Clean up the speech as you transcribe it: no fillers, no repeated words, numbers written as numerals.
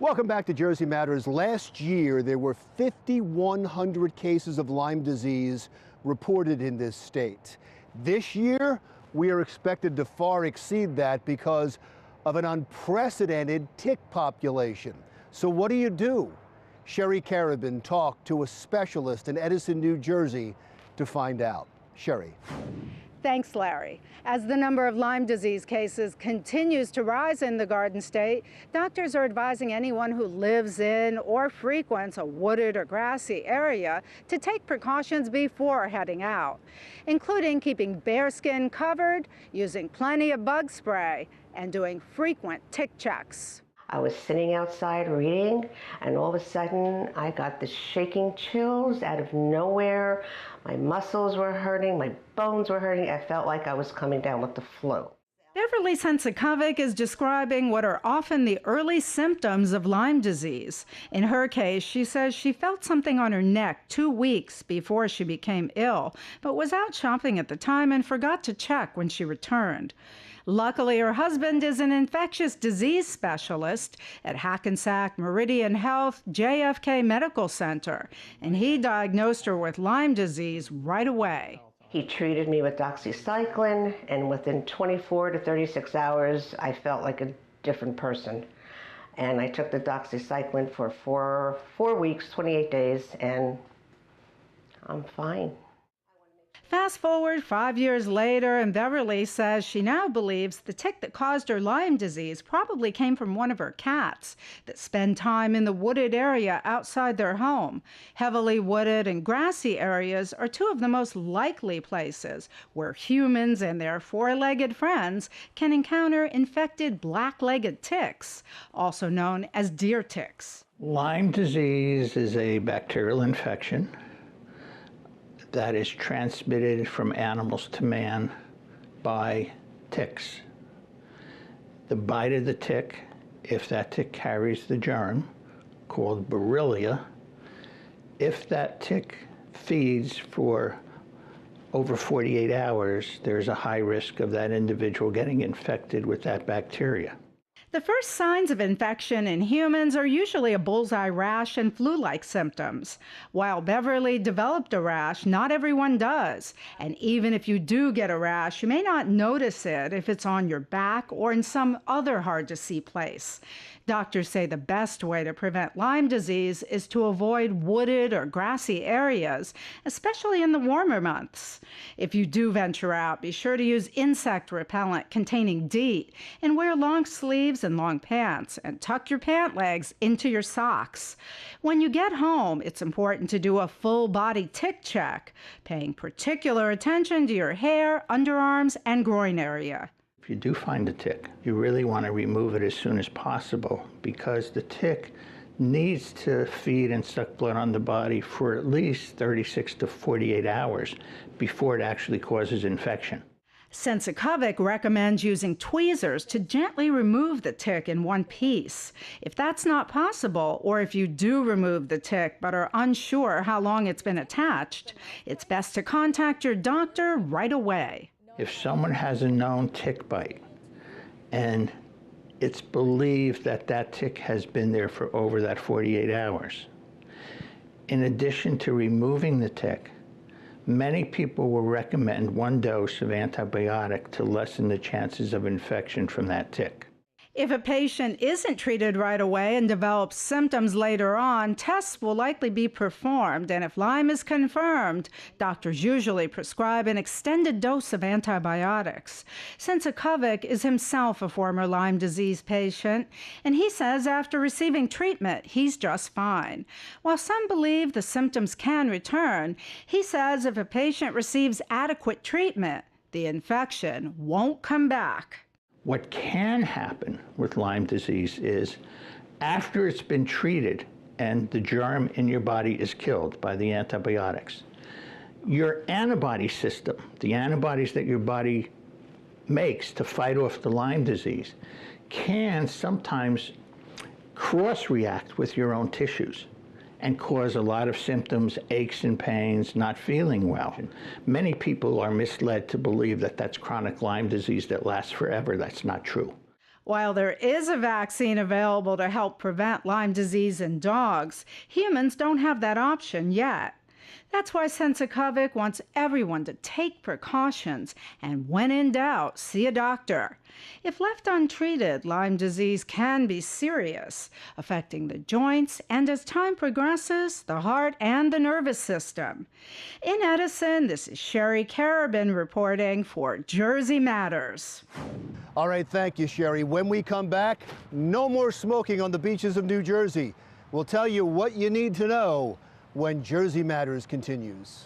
Welcome back to Jersey Matters. Last year, there were 5,100 cases of Lyme disease reported in this state. This year, we are expected to far exceed that because of an unprecedented tick population. So what do? Sherry Karabin talked to a specialist in Edison, New Jersey to find out. Sherry. Thanks, Larry. As the number of Lyme disease cases continues to rise in the Garden State, doctors are advising anyone who lives in or frequents a wooded or grassy area to take precautions before heading out, including keeping bare skin covered, using plenty of bug spray, and doing frequent tick checks. I was sitting outside reading, and all of a sudden I got the shaking chills out of nowhere. My muscles were hurting, my bones were hurting. I felt like I was coming down with the flu. Beverly Sensakovic is describing what are often the early symptoms of Lyme disease. In her case, she says she felt something on her neck 2 weeks before she became ill, but was out shopping at the time and forgot to check when she returned. Luckily, her husband is an infectious disease specialist at Hackensack Meridian Health JFK Medical Center, and he diagnosed her with Lyme disease right away. He treated me with doxycycline, and within 24 to 36 hours, I felt like a different person. And I took the doxycycline for four weeks, 28 days, and I'm fine. Fast forward 5 years later, and Beverly says she now believes the tick that caused her Lyme disease probably came from one of her cats that spend time in the wooded area outside their home. Heavily wooded and grassy areas are two of the most likely places where humans and their four-legged friends can encounter infected black-legged ticks, also known as deer ticks. Lyme disease is a bacterial infection that is transmitted from animals to man by ticks. The bite of the tick, if that tick carries the germ, called Borrelia, if that tick feeds for over 48 hours, there's a high risk of that individual getting infected with that bacteria. The first signs of infection in humans are usually a bullseye rash and flu-like symptoms. While Beverly developed a rash, not everyone does. And even if you do get a rash, you may not notice it if it's on your back or in some other hard-to-see place. Doctors say the best way to prevent Lyme disease is to avoid wooded or grassy areas, especially in the warmer months. If you do venture out, be sure to use insect repellent containing DEET and wear long sleeves and long pants, and tuck your pant legs into your socks. When you get home, it's important to do a full-body tick check, paying particular attention to your hair, underarms, and groin area. If you do find a tick, you really want to remove it as soon as possible because the tick needs to feed and suck blood on the body for at least 36 to 48 hours before it actually causes infection. Sensakovic recommends using tweezers to gently remove the tick in one piece. If that's not possible, or if you do remove the tick but are unsure how long it's been attached, it's best to contact your doctor right away. If someone has a known tick bite and it's believed that that tick has been there for over that 48 hours, in addition to removing the tick, many people will recommend 1 dose of antibiotic to lessen the chances of infection from that tick. If a patient isn't treated right away and develops symptoms later on, tests will likely be performed, and if Lyme is confirmed, doctors usually prescribe an extended dose of antibiotics. Sensakovic is himself a former Lyme disease patient, and he says after receiving treatment, he's just fine. While some believe the symptoms can return, he says if a patient receives adequate treatment, the infection won't come back. What can happen with Lyme disease is after it's been treated and the germ in your body is killed by the antibiotics, your antibody system, the antibodies that your body makes to fight off the Lyme disease, can sometimes cross-react with your own tissues and cause a lot of symptoms, aches and pains, not feeling well. Many people are misled to believe that that's chronic Lyme disease that lasts forever. That's not true. While there is a vaccine available to help prevent Lyme disease in dogs, humans don't have that option yet. That's why Sensacovic wants everyone to take precautions and, when in doubt, see a doctor. If left untreated, Lyme disease can be serious, affecting the joints and, as time progresses, the heart and the nervous system. In Edison, this is Sherry Karabin reporting for Jersey Matters. All right, thank you, Sherry. When we come back, no more smoking on the beaches of New Jersey. We'll tell you what you need to know when Jersey Matters continues.